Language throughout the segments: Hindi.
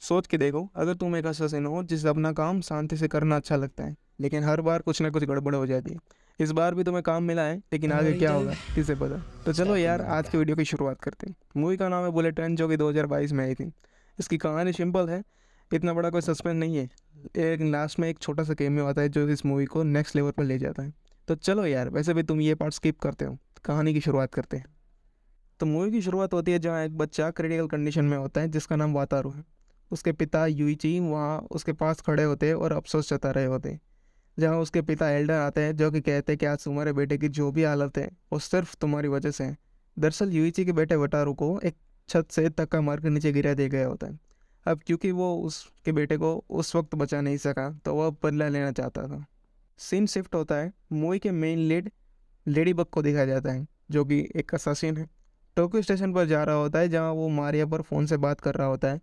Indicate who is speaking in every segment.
Speaker 1: सोच के देखो, अगर तुम एक असासिन हो जिसे अपना काम शांति से करना अच्छा लगता है, लेकिन हर बार कुछ ना कुछ गड़बड़ हो जाती है। इस बार भी तुम्हें काम मिला है, लेकिन आगे क्या
Speaker 2: Narrator,
Speaker 1: होगा किसे पता। तो चलो
Speaker 2: start the
Speaker 1: यार,
Speaker 2: movie
Speaker 1: आज की
Speaker 2: now.
Speaker 1: वीडियो की शुरुआत करते हैं। मूवी का नाम है बुलेट ट्रेन, जो कि 2022 में आई थी। इसकी कहानी सिंपल है, इतना बड़ा कोई सस्पेंस नहीं है। एक लास्ट में एक छोटा सा कैमियो आता है जो इस मूवी को नेक्स्ट लेवल पर ले जाता है। तो चलो यार, वैसे भी तुम ये पार्ट स्किप करते हो, कहानी की शुरुआत करते हैं। तो मूवी की शुरुआत होती है जहाँ एक बच्चा क्रिटिकल कंडीशन में होता है जिसका नाम वातारू है। उसके पिता यूइची वहाँ उसके पास खड़े होते हैं और अफसोस जता रहे होते हैं। जहाँ उसके पिता एल्डर आते हैं जो कि कहते हैं कि आज तुम्हारे बेटे की जो भी हालत है वो सिर्फ तुम्हारी वजह से है। दरअसल यूइची के बेटे वटारू को एक छत से धक्का मार कर नीचे गिरा दिया गया होता है। अब क्योंकि वो उसके बेटे को उस वक्त बचा नहीं सका, तो वह बदला लेना चाहता था। सीन शिफ्ट होता है, मूवी के मेन लीड लेडी बग को दिखाया जाता है, जो कि एक असासिन है। टोक्यो स्टेशन पर जा रहा होता है जहाँ वो मारिया पर फ़ोन से बात कर रहा होता है,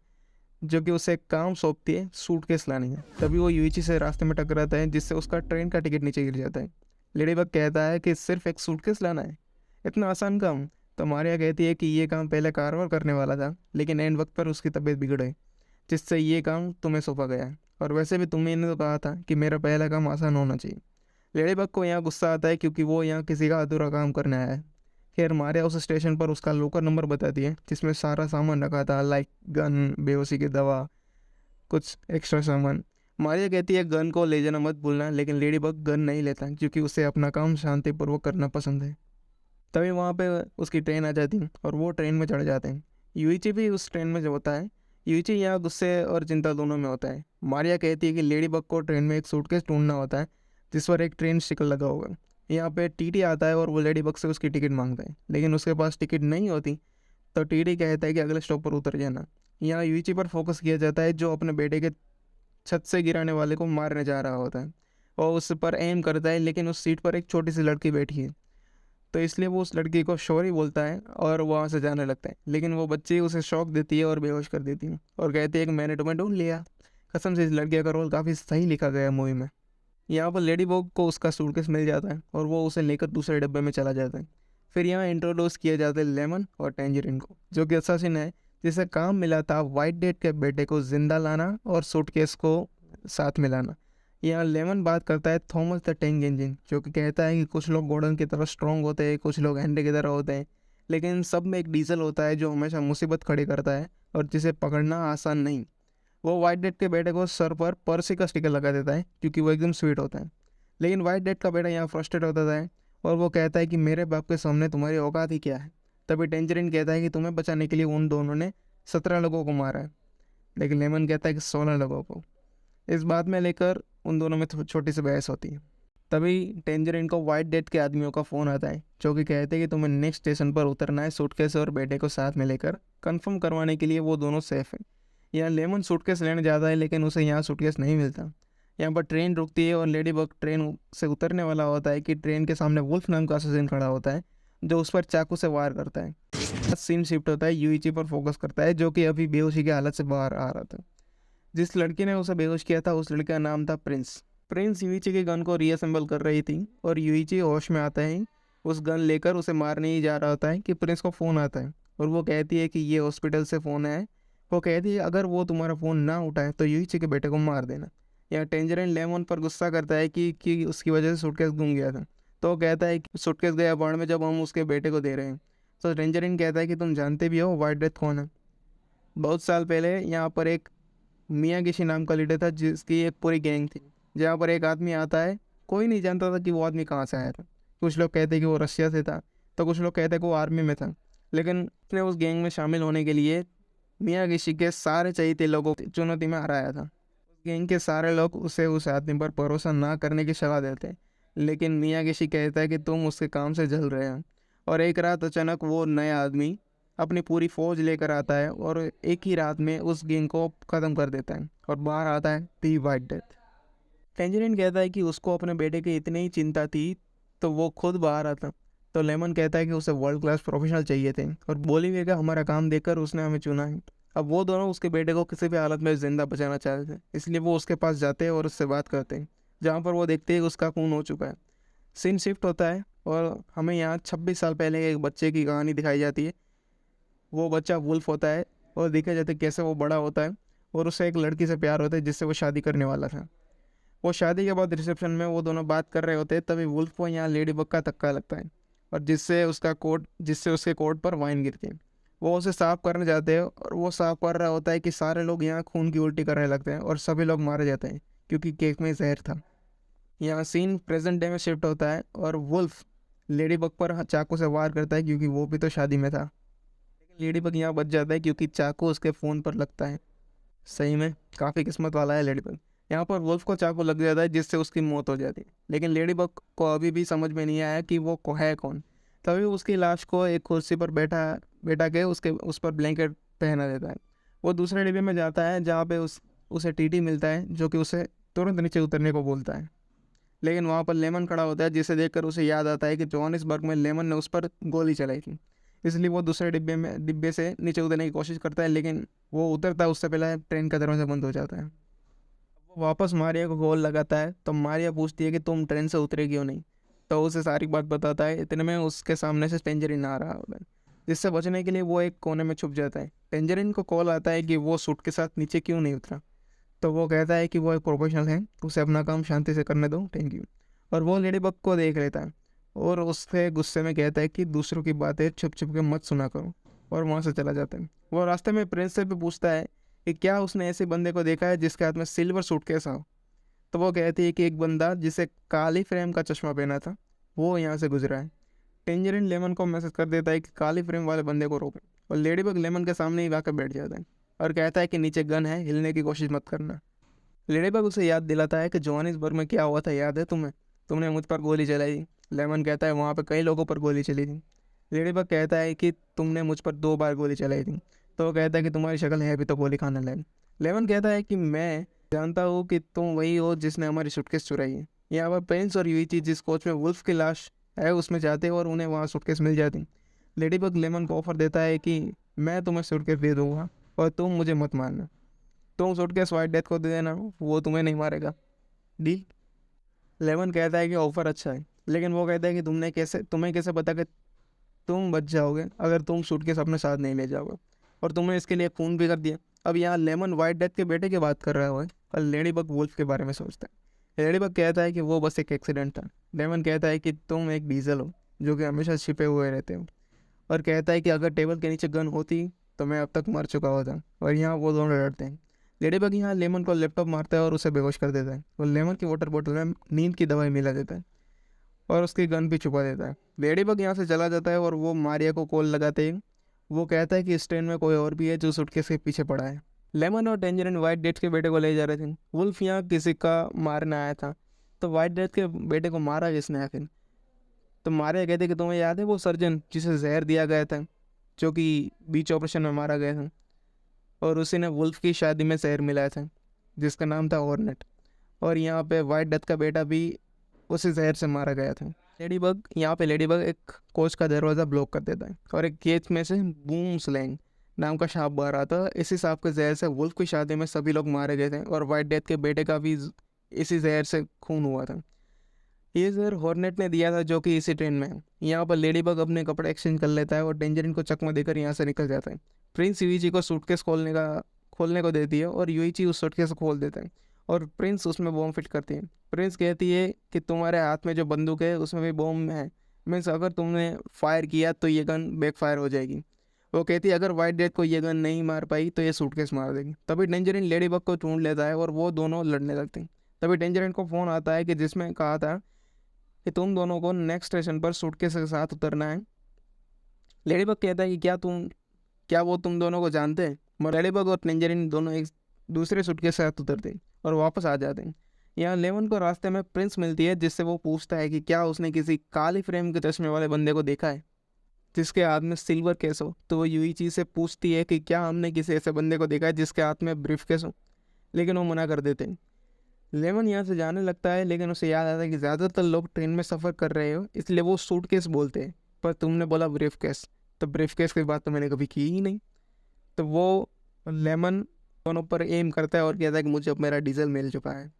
Speaker 1: जो कि उसे एक काम सौंपती है, सूटकेस लानी है। तभी वो यूइची से रास्ते में टकराता है जिससे उसका ट्रेन का टिकट नीचे गिर जाता है। लेडीबग कहता है कि सिर्फ एक सूटकेस लाना है, इतना आसान काम। तो मारिया कहती है कि ये काम पहले कारवार करने वाला था, लेकिन एंड वक्त पर उसकी तबीयत बिगड़ गई, जिससे ये काम तुम्हें सौंपा गया है। और वैसे भी तुमने तो कहा था कि मेरा पहला काम आसान होना चाहिए। लेडीबग को यहाँ गुस्सा आता है क्योंकि वो यहाँ किसी का अधूरा काम करने आया है। खैर, मारिया उस स्टेशन पर उसका लोकर नंबर बताती है जिसमें सारा सामान रखा था, लाइक गन, बेहोशी की दवा, कुछ एक्स्ट्रा सामान। मारिया कहती है गन को ले जाना मत भूलना, लेकिन लेडी बग गन नहीं लेता क्योंकि उसे अपना काम शांतिपूर्वक करना पसंद है। तभी वहाँ पे उसकी ट्रेन आ जाती है और वो ट्रेन में चढ़ जाते हैं। यूइची भी उस ट्रेन में जो होता है। यूइची यहाँ गुस्से और चिंता दोनों में होता है। मारिया कहती है कि लेडी बग को ट्रेन में एक सूटकेस ढूंढना होता है जिस पर एक ट्रेन स्टिकर लगा होगा। यहाँ पे टीटी आता है और वो लेडी बग से उसकी टिकट मांगता है, लेकिन उसके पास टिकट नहीं होती। तो टीटी कहता है कि अगले स्टॉप पर उतर जाना। यहाँ यूइची पर फोकस किया जाता है जो अपने बेटे के छत से गिराने वाले को मारने जा रहा होता है। और उस पर एम करता है, लेकिन उस सीट पर एक छोटी सी लड़की बैठी है, तो इसलिए वो उस लड़की को शौरी बोलता है और वहाँ से जाने लगता है। लेकिन वो बच्ची उसे शौक देती है और बेहोश कर देती है और कहती है कि मैंने तुम्हें ढूंढ लिया। कसम से इस लड़की का रोल काफ़ी सही लिखा गया है मूवी में। यहाँ पर लेडी बॉग को उसका सूटकेस मिल जाता है और वो उसे लेकर दूसरे डब्बे में चला जाता है। फिर यहाँ इंट्रोड्यूस किया जाता है लेमन और टेंजरिन को, जो कि असासिन है जिसे काम मिला था वाइट डेट के बेटे को जिंदा लाना और सूटकेस को साथ मिलाना। यहाँ लेमन बात करता है थॉमस द टैंक इंजन, जो कि कहता है कि कुछ लोग गॉर्डन की तरह स्ट्रॉन्ग होते हैं, कुछ लोग हेनरी की तरह होते हैं, लेकिन सब में एक डीजल होता है जो हमेशा मुसीबत खड़ी करता है और जिसे पकड़ना आसान नहीं। वो वाइट डेट के बेटे को सर पर पर्सी का स्टिकर लगा देता है क्योंकि वो एकदम स्वीट होता है। लेकिन वाइट डेट का बेटा यहाँ फ्रस्ट्रेट होता है और वो कहता है कि मेरे बाप के सामने तुम्हारी औकात ही क्या है। तभी टेंजरिन कहता है कि तुम्हें बचाने के लिए उन दोनों ने 17 लोगों को मारा है, लेकिन लेमन कहता है कि 16 लोगों को। इस बात में लेकर उन दोनों में छोटी सी बहस होती है। तभी टेंजरिन को वाइट डेट के आदमियों का फ़ोन आता है जो कि कहते हैं कि तुम्हें नेक्स्ट स्टेशन पर उतरना है सूटकेस और बेटे को साथ में लेकर, कंफर्म करवाने के लिए वो दोनों सेफ हैं। यहाँ लेमन सूटकेस लेने जाता है, लेकिन उसे यहाँ सूटकेस नहीं मिलता। यहाँ पर ट्रेन रुकती है और लेडी बग ट्रेन से उतरने वाला होता है कि ट्रेन के सामने वुल्फ नाम का असासिन खड़ा होता है जो उस पर चाकू से वार करता है। सीन शिफ्ट होता है, यूइची पर फोकस करता है जो कि अभी बेहोशी की हालत से बाहर आ रहा था। जिस लड़की ने उसे बेहोश किया था उस लड़के का नाम था प्रिंस। प्रिंस यूइची के गन को रीअसेंबल कर रही थी और यूइची होश में आता है, उस गन लेकर उसे मारने ही जा रहा होता है कि प्रिंस को फ़ोन आता है और वो कहती है कि ये हॉस्पिटल से फ़ोन है। वो कहती है अगर वो तुम्हारा फ़ोन ना उठाए तो यूइची के बेटे को मार देना। यहाँ टेंजरिन लेमन पर गुस्सा करता है कि उसकी वजह से सूटकेस गुम गया था। तो वो कहता है कि सूटकेस गया बाढ़ में जब हम उसके बेटे को दे रहे हैं। तो टेंजरिन कहता है कि तुम जानते भी हो वाइट डेथ कौन है। बहुत साल पहले यहाँ पर एक मियागिशी नाम का लीडर था जिसकी एक पूरी गैंग थी। जहाँ पर एक आदमी आता है, कोई नहीं जानता था कि वो आदमी कहाँ से आया था। कुछ लोग कहते हैं कि वो रशिया से था, तो कुछ लोग कहते हैं कि वो आर्मी में था। लेकिन उसने उस गैंग में शामिल होने के लिए मियागिशी के सारे चहेते लोगों को चुनौती में हराया था। उस गैंग के सारे लोग उसे उस आदमी पर भरोसा ना करने की सलाह देते हैं, लेकिन मियागिशी कहता है कि तुम उसके काम से जल रहे हो। और एक रात अचानक वो नया आदमी अपनी पूरी फौज लेकर आता है और एक ही रात में उस गैंग को ख़त्म कर देता है और बाहर आता है दी वाइट डेथ। टेंजरिन कहता है कि उसको अपने बेटे की इतनी ही चिंता थी तो वो खुद बाहर आता। तो लेमन कहता है कि उसे वर्ल्ड क्लास प्रोफेशनल चाहिए थे और बोलीविया का हमारा काम देखकर उसने हमें चुना है। अब वो दोनों उसके बेटे को किसी भी हालत में जिंदा बचाना चाहते थे, इसलिए वो उसके पास जाते हैं और उससे बात करते हैं, जहाँ पर वो देखते हैं कि उसका खून हो चुका है। सीन शिफ्ट होता है और हमें यहाँ 26 साल पहले एक बच्चे की कहानी दिखाई जाती है। वो बच्चा वुल्फ होता है और देखा जाता है कैसे वो बड़ा होता है और उससे एक लड़की से प्यार होता है जिससे वो शादी करने वाला था। वो शादी के बाद रिसेप्शन में वो दोनों बात कर रहे होते हैं, तभी वुल्फ को यहाँ लेडी बग का धक्का लगता है और जिससे उसके कोट पर वाइन गिरती है। वो उसे साफ करने जाते हैं और वो साफ कर रहा होता है कि सारे लोग यहाँ खून की उल्टी करने लगते हैं और सभी लोग मारे जाते हैं क्योंकि केक में जहर था। यहाँ सीन प्रेजेंट डे में शिफ्ट होता है और वुल्फ लेडी बग पर चाकू से वार करता है क्योंकि वो भी तो शादी में था। लेकिन लेडी बग यहाँ बच जाता है क्योंकि चाकू उसके फ़ोन पर लगता है। सही में काफ़ी किस्मत वाला है लेडी बग। यहाँ पर वुल्फ को चाकू लग जाता है जिससे उसकी मौत हो जाती है, लेकिन लेडी बग को अभी भी समझ में नहीं आया कि वो है कौन। तभी उसकी लाश को एक कुर्सी पर बैठा के उसके उस पर ब्लैंकेट पहना देता है। वो दूसरे डिब्बे में जाता है जहाँ पे उसे टीटी मिलता है जो कि उसे तुरंत नीचे उतरने को बोलता है। लेकिन वहाँ पर लेमन खड़ा होता है जिसे देखकर उसे याद आता है कि जोहानिसबर्ग में लेमन ने उस पर गोली चलाई थी। इसलिए वो दूसरे डिब्बे से नीचे उतरने की कोशिश करता है, लेकिन वो उतरता है उससे पहले ट्रेन का दरवाज़ा बंद हो जाता है। वो वापस मारिया को कॉल लगाता है तो मारिया पूछती है कि तुम ट्रेन से उतरे क्यों नहीं। तो उसे सारी बात बताता है। इतने में उसके सामने से टेंजरिन आ रहा होता है, जिससे बचने के लिए वो एक कोने में छुप जाता है। टेंजरिन को कॉल आता है कि वो सूट के साथ नीचे क्यों नहीं उतरा। तो वो कहता है कि वो एक प्रोफेशनल है, उसे अपना काम शांति से करने दो, थैंक यू। और वो लेडी बग को देख लेता है और उससे गुस्से में कहता है कि दूसरों की बातें छुप छुप के मत सुना करो, और वहाँ से चला जाता है। वो रास्ते में प्रिंस से भी पूछता है कि क्या उसने ऐसे बंदे को देखा है जिसके हाथ में सिल्वर सूटकेस हो। तो वो कहती है कि एक बंदा जिसे काली फ्रेम का चश्मा पहना था वो यहाँ से गुजरा है। टेंजरिन लेमन को मैसेज कर देता है कि काली फ्रेम वाले बंदे को रोके, और लेडी बग लेमन के सामने ही आकर बैठ जाता है और कहता है कि नीचे गन है, हिलने की कोशिश मत करना। लेडी बग उसे याद दिलाता है कि जोहानिसबर्ग में क्या हुआ था, याद है तुम्हें, तुमने मुझ पर गोली चलाई थी। लेमन कहता है वहाँ पर कई लोगों पर गोली चली थी। लेडी बग कहता है कि तुमने मुझ पर 2 बार गोली चलाई थी। तो वो कहता है कि तुम्हारी शक्ल है भी तो गोली खाने लायक। लेमन कहता है कि मैं जानता हूँ कि तुम वही हो जिसने हमारी सूटकेस चुराई है। यहाँ पर प्रिंस और यूइची जिस कोच में वुल्फ की लाश है उसमें जाते हैं और उन्हें वहाँ सूटकेस मिल जाती। लेडी बग लेमन को ऑफर देता है कि मैं तुम्हें सूटकेस दे दूँगा और तुम मुझे मत मारना। तुम सूटकेस वाइट डेथ को दे देना, वो तुम्हें नहीं मारेगा, डील। लेमन कहता है कि ऑफर अच्छा है, लेकिन वो कहता है कि तुम्हें कैसे पता कि तुम बच जाओगे अगर तुम सूटकेस अपने साथ नहीं ले जाओगे, और तुमने इसके लिए फ़ोन भी कर दिया। अब यहाँ लेमन वाइट डेथ के बेटे की बात कर रहा है और लेडी बग वुल्फ के बारे में सोचता है। लेडी बग कहता है कि वो बस एक एक्सीडेंट था। लेमन कहता है कि तुम एक डीजल हो जो कि हमेशा छिपे हुए रहते हो, और कहता है कि अगर टेबल के नीचे गन होती तो मैं अब तक मर चुका होता। और यहाँ वो दोनों लड़ते हैं। लेडी बग यहाँ लेमन को लैपटॉप मारता है और उसे बेहोश कर देता है, और लेमन की वाटर बोतल में नींद की दवाई मिला देता है और उसकी गन भी छुपा देता है। लेडी बग यहाँ से चला जाता है और वो मारिया को कॉल लगाते ही वो कहता है कि इस ट्रेन में कोई और भी है जो सूटकेस के पीछे पड़ा है। लेमन और टेंजरिन वाइट डेथ के बेटे को ले जा रहे थे। वुल्फ यहाँ किसी का मारने आया था। तो वाइट डेथ के बेटे को मारा किसने आखिर। तो मारिया कहते कि तुम्हें याद है वो सर्जन जिसे जहर दिया गया था, जो कि बीच ऑपरेशन में मारा गया था, और उसी ने वुल्फ की शादी में जहर मिलाया था जिसका नाम था हॉर्नेट। और यहाँ पे वाइट डेथ का बेटा भी उसी जहर से मारा गया था। लेडी बग एक कोच का दरवाज़ा ब्लॉक कर देता है और एक केच में से बूम स्लैंग नाम का सांप बाहर आता है। इसी सांप के जहर से वुल्फ की शादी में सभी लोग मारे गए थे और वाइट डेथ के बेटे का भी इसी जहर से खून हुआ था। ये जहर हॉर्नेट ने दिया था जो कि इसी ट्रेन में है। यहाँ पर लेडी बग अपने कपड़े एक्सचेंज कर लेता है और टेंजरिन को चकमा देकर यहाँ से निकल जाता है। प्रिंस यूइची को सूटकेस खोलने को देती है और यूइची उस सूटकेस को खोल देता है और प्रिंस उसमें बॉम्ब फिट करती है। प्रिंस कहती है कि तुम्हारे हाथ में जो बंदूक है उसमें भी बॉम्ब है, मीन्स अगर तुमने फायर किया तो ये गन बैक फायर हो जाएगी। वो कहती है अगर वाइट डेथ को ये गन नहीं मार पाई तो ये सूटकेस मार देगी। तभी टेंजरिन लेडी बग को ढूंढ लेता है और वो दोनों लड़ने लगते हैं। तभी टेंजरिन को फ़ोन आता है कि जिसमें कहा था कि तुम दोनों को नेक्स्ट स्टेशन पर सूटकेस के साथ उतरना है। लेडी बग कहता है कि क्या वो तुम दोनों को जानते हैं। मगर लेडी बग और टेंजरिन दोनों एक दूसरे सूटकेस के साथ उतरते हैं और वापस आ जाते हैं। यहाँ लेमन को रास्ते में प्रिंस मिलती है जिससे वो पूछता है कि क्या उसने किसी काली फ्रेम के चश्मे वाले बंदे को देखा है जिसके हाथ में सिल्वर केस हो। तो वो यूइची से पूछती है कि क्या हमने किसी ऐसे बंदे को देखा है जिसके हाथ में ब्रीफ केस हो, लेकिन वो मना कर देते हैं। लेमन यहाँ से जाने लगता है, लेकिन उसे याद आता है कि ज़्यादातर लोग ट्रेन में सफ़र कर रहे हो इसलिए वो सूटकेस बोलते हैं, पर तुमने बोला ब्रीफ केस, तो ब्रीफ केस की बात तो मैंने कभी की ही नहीं। तो वो लेमन दोनों पर एम करता है और कहता है कि मुझे अब मेरा डीजल मिल चुका है।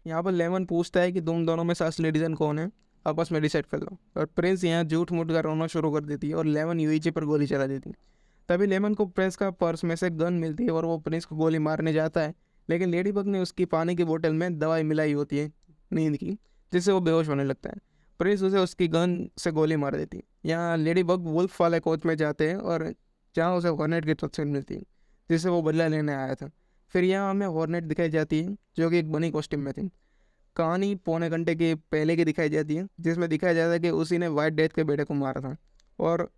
Speaker 1: यहाँ पर लेमन पूछता है कि तुम दोनों में से असली डीजल कौन है, आपस में डिसाइड कर लो। और प्रिंस यहाँ झूठ मूठ कर रोना शुरू कर देती है और लेमन यूइची पर गोली चला देती है। तभी लेमन को प्रिंस का पर्स में से गन मिलती है और वो प्रिंस को गोली मारने जाता है, लेकिन लेडी बग ने उसकी पानी की बोतल में दवाई मिलाई होती है नींद की, जिससे वो बेहोश होने लगता है। प्रिंस उसे उसकी गन से गोली मार देती है। यहाँ लेडी बग वुल्फ वाले कोच में जाते हैं और जहाँ उसे हॉर्नेट की तस्वीर मिलती है, जिससे वो बदला लेने आया था। फिर यहाँ हमें हॉर्नेट दिखाई जाती है जो कि एक बनी कॉस्ट्यूम में थी। कहानी पौने घंटे के पहले की दिखाई जाती है, जिसमें दिखाया जाता है कि उसी ने वाइट डेथ के बेटे को मारा था और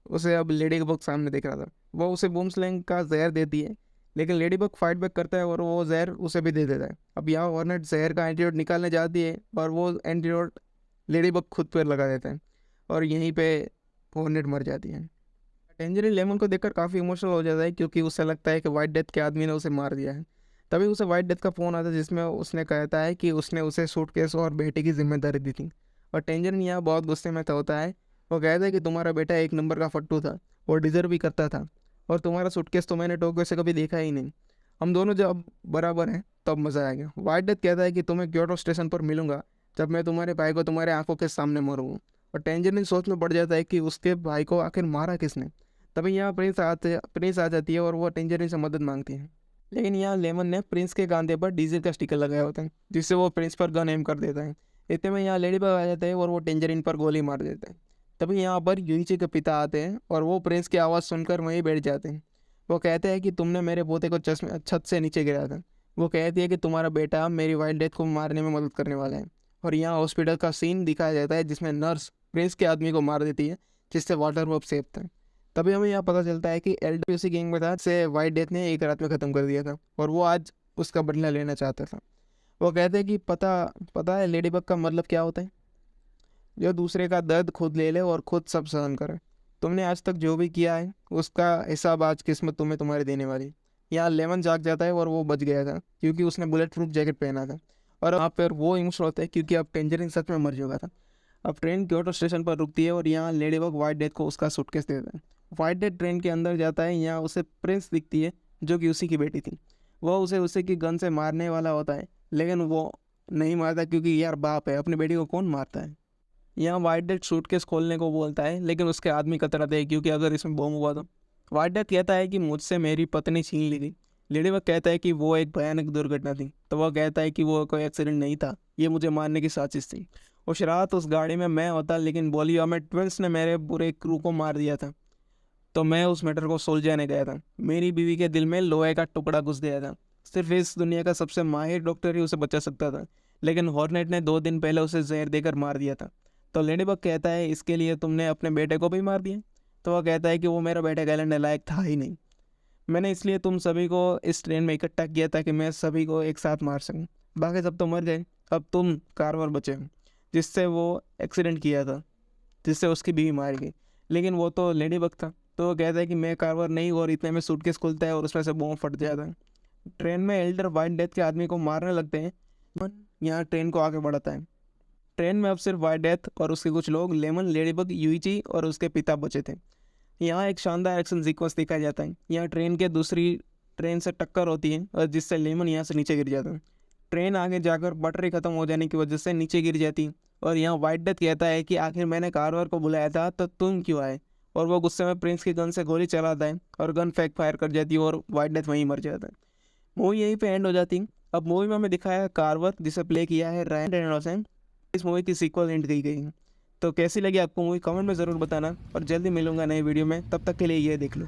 Speaker 1: उसे अब लेडी बग सामने दिख रहा था। वो उसे बूम स्लैंग का जहर देती है, लेकिन लेडी बग फाइट बैक करता है और वो जहर उसे भी दे देता है। अब यहाँ हॉर्नेट जहर का एंटीडोट निकालने जाती है और वो एंटीडोट लेडी बग खुद पर लगा देता है और यहीं पे हॉर्नेट मर जाती है। टेंजरिन लेमन को देखकर काफ़ी इमोशनल हो जाता है क्योंकि उसे लगता है कि वाइट डेथ के आदमी ने उसे मार दिया है। तभी उसे वाइट डेथ का फ़ोन आता है जिसमें उसने कहता है कि उसने उसे सूटकेस और बेटे की जिम्मेदारी दी थी। और टेंजरिन यहाँ बहुत गुस्से में होता है। वो कहता है कि तुम्हारा बेटा एक नंबर का फट्टू था और डिज़र्व भी करता था, और तुम्हारा सूटकेस तो मैंने टोक्यो से कभी देखा ही नहीं। हम दोनों जब बराबर हैं तब मज़ा आएगा। वाइट डेथ कहता है कि तुम्हें क्योटो स्टेशन पर मिलूंगा जब मैं तुम्हारे भाई को तुम्हारे आंखों के सामने मारूंगा। और टेंजरिन सोच में पड़ जाता है कि उसके भाई को आखिर मारा किसने। तभी यहाँ प्रिंस आ जाती है और वो टेंजरिन से मदद मांगती है, लेकिन यहाँ लेमन ने प्रिंस के कांधे पर डीजल का स्टिकर लगाया होता है, जिससे वो प्रिंस पर गन एम कर देता है। इतने में यहाँ लेडी बग आ जाता है और वो टेंजरिन पर गोली मार देता है। तभी यहाँ पर यूइची के पिता आते हैं और वो प्रिंस की आवाज़ सुनकर वहीं बैठ जाते हैं। वो कहते हैं कि तुमने मेरे पोते को चश्मे छत से नीचे गिराया था। वो कहती है कि तुम्हारा बेटा मेरी वाइल्ड डेथ को मारने में मदद करने वाला है। और यहाँ हॉस्पिटल का सीन दिखाया जाता है जिसमें नर्स प्रिंस के आदमी को मार देती है, जिससे वाटर वर्क सेफ था। तभी हमें यहाँ पता चलता है कि एलडब्ल्यूसी गैंग में था से वाइट डेथ ने एक रात में ख़त्म कर दिया था और वो आज उसका बदला लेना चाहता था। वो कहते हैं कि पता पता है लेडी बग का मतलब क्या होता है? जो दूसरे का दर्द खुद ले ले और खुद सब सहन करे। तुमने आज तक जो भी किया है उसका हिसाब आज किस्मत तुम्हें तुम्हारे देने वाली। यहाँ लेमन जाग जाता है और वो बच गया था क्योंकि उसने बुलेट प्रूफ जैकेट पहना था। और वहाँ पर वो इमोशनल होता है क्योंकि अब टेंजरिन सच में मर चुका था। अब ट्रेन क्योटो स्टेशन पर रुकती है और यहाँ लेडी बग वाइट डेथ को उसका सूटकेस देता है। वाइट डेथ ट्रेन के अंदर जाता है। यहाँ उसे प्रिंस दिखती है जो कि उसी की बेटी थी। वह उसे उसी की गन से मारने वाला होता है, लेकिन वो नहीं मारता क्योंकि यार बाप है, अपनी बेटी को कौन मारता है। यहाँ वाइट डेथ सूटकेस खोलने को बोलता है, लेकिन उसके आदमी कतराते हैं क्योंकि अगर इसमें बम हुआ तो। वाइट डेथ कहता है कि मुझसे मेरी पत्नी छीन ली थी। लेडी बग कहता है कि वो एक भयानक दुर्घटना थी। तो वह कहता है कि वो कोई एक्सीडेंट नहीं था, ये मुझे मारने की साजिश थी। उस रात उस गाड़ी में मैं होता, लेकिन बोलिया में ट्विंस ने मेरे पूरे क्रू को मार दिया था, तो मैं उस मैटर को सुलझाने गया था। मेरी बीवी के दिल में लोहे का टुकड़ा घुस गया था। सिर्फ इस दुनिया का सबसे माहिर डॉक्टर ही उसे बचा सकता था, लेकिन हॉर्नेट ने 2 दिन पहले उसे जहर देकर मार दिया था। तो लेडीबग कहता है इसके लिए तुमने अपने बेटे को भी मार दिया? तो वह कहता है कि वो मेरा बेटा कहलाने लायक था ही नहीं। मैंने इसलिए तुम सभी को इस ट्रेन में इकट्ठा किया ताकि मैं सभी को एक साथ मार सकूं। बाकी सब तो मर गए, अब तुम कारवर बचे हो, जिससे वो एक्सीडेंट किया था, जिससे उसकी बीवी मारी गई। लेकिन वो तो लेडी बग था। तो वो कहता है कि मैं कारवर नहीं, और इतने में सूटकेस खुलता है और उसमें से बॉम्ब फट जाता है। ट्रेन में एल्डर वाइट डेथ के आदमी को मारने लगते हैं। यहाँ ट्रेन को आगे बढ़ाता है। ट्रेन में अब सिर्फ वाइट डेथ और उसके कुछ लोग, लेमन, लेडीबग, यूइची और उसके पिता बचे थे। यहाँ एक शानदार एक्शन सीक्वेंस दिखाया जाता है। यहाँ ट्रेन के दूसरी ट्रेन से टक्कर होती है और जिससे लेमन यहाँ से नीचे गिर जाता है। ट्रेन आगे जाकर बैटरी ख़त्म हो जाने की वजह से नीचे गिर जाती। और यहाँ वाइट डेथ कहता है कि आखिर मैंने कारवर को बुलाया था तो तुम क्यों आए? और वो गुस्से में प्रिंस की गन से गोली चलाता है और गन फेक फायर कर जाती है और वाइट डेथ वहीं मर जाता है। मूवी यहीं पे एंड हो जाती है। अब मूवी में हमें दिखाया है कारवर, जिसे प्ले किया है रायन रेनॉल्ड्स ने। इस मूवी की सीक्वल एंड की गई है। तो कैसी लगी आपको मूवी, कमेंट में ज़रूर बताना, और जल्दी मिलूंगा नई वीडियो में। तब तक के लिए ये देख लो।